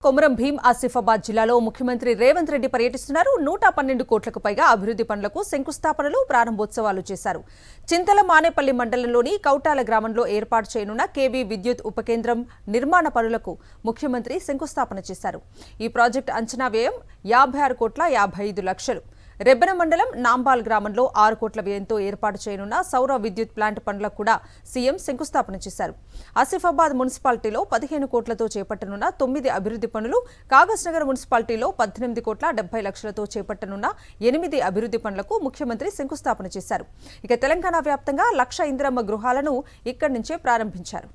కొమరం భీం ఆసిఫాబాద్ జిల్లాలో ముఖ్యమంత్రి రేవంత్ రెడ్డి పర్యటిస్తున్నారు. 112 కోట్లకు పైగా అభివృద్ధి పనులకు శంకుస్థాపనలు, ప్రారంభోత్సవాలు చేశారు. చింతల మానేపల్లి మండలంలోని కౌటాల గ్రామంలో ఏర్పాటు చేయనున్న కేవీ విద్యుత్ ఉపకేంద్రం నిర్మాణ పనులకు ముఖ్యమంత్రి శంకుస్థాపన చేశారు. ఈ ప్రాజెక్టు అంచనా వ్యయం 56,55,00,000. రెబ్బెన మండలం నాంబాల్ గ్రామంలో 6 కోట్ల వ్యయంతో ఏర్పాటు చేయనున్న సౌర విద్యుత్ ప్లాంట్ పనులకు కూడా సీఎం శంకుస్థాపన చేశారు. ఆసిఫాబాద్ మున్సిపాలిటీలో 15 కోట్లతో చేపట్టనున్న 9 అభివృద్ధి పనులు, కాగజ్నగర్ మున్సిపాలిటీలో 18,70,00,000తో చేపట్టనున్న 8 అభివృద్ధి పనులకు ముఖ్యమంత్రి శంకుస్థాపన చేశారు. ఇక తెలంగాణ వ్యాప్తంగా 1,00,000 ఇందిరమ్మ గృహాలను ఇక్కడి నుంచే ప్రారంభించారు.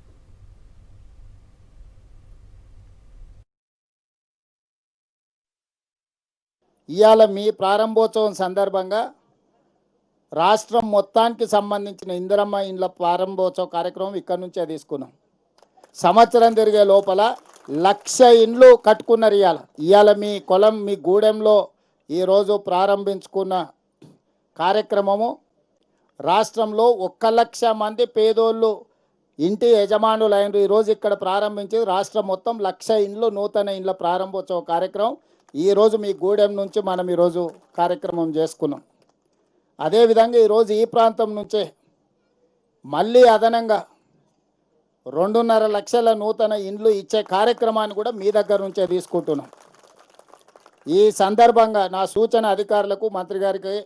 ఇవాళ మీ ప్రారంభోత్సవం సందర్భంగా రాష్ట్రం మొత్తానికి సంబంధించిన ఇందిరమ్మ ఇండ్ల ప్రారంభోత్సవ కార్యక్రమం ఇక్కడి నుంచే తీసుకున్నాం. సంవత్సరం తిరిగే లోపల 1,00,000 ఇండ్లు కట్టుకున్నారు. ఇవాళ మీ కొలం, మీ గూడెంలో ఈరోజు ప్రారంభించుకున్న కార్యక్రమము రాష్ట్రంలో 1,00,000 మంది పేదోళ్ళు ఇంటి యజమానులు అయినరు. ఈరోజు ఇక్కడ ప్రారంభించి రాష్ట్రం మొత్తం 1,00,000 ఇండ్లు నూతన ఇండ్ల ప్రారంభోత్సవ కార్యక్రమం ఈరోజు మీ గూడెం నుంచి మనం ఈరోజు కార్యక్రమం చేసుకున్నాం. అదేవిధంగా ఈరోజు ఈ ప్రాంతం నుంచే మళ్ళీ అదనంగా 2.5 లక్షల నూతన ఇండ్లు ఇచ్చే కార్యక్రమాన్ని కూడా మీ దగ్గర నుంచే తీసుకుంటున్నాం. ఈ సందర్భంగా నా సూచన అధికారులకు, మంత్రి గారికి,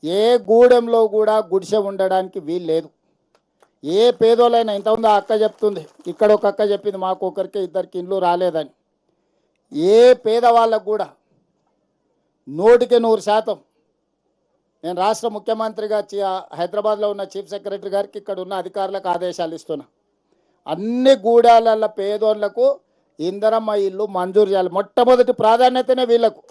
ఏ గూడెంలో కూడా గుడిసె ఉండడానికి వీలు లేదు. ఏ పేదోళ్ళైనా, ఇంతకుముందు ఆ అక్క చెప్తుంది, ఇక్కడ ఒక అక్క చెప్పింది మాకు ఒకరికి 2 ఇండ్లు రాలేదని. ఏ పేదవాళ్ళకు కూడా 100% నేను రాష్ట్ర ముఖ్యమంత్రిగా హైదరాబాద్లో ఉన్న చీఫ్ సెక్రటరీ గారికి, ఇక్కడ ఉన్న అధికారులకు ఆదేశాలు ఇస్తున్నా. అన్ని గూడాల పేదోళ్లకు ఇందిరమ్మ ఇల్లు మంజూరు చేయాలి. మొట్టమొదటి ప్రాధాన్యతనే వీళ్ళకు.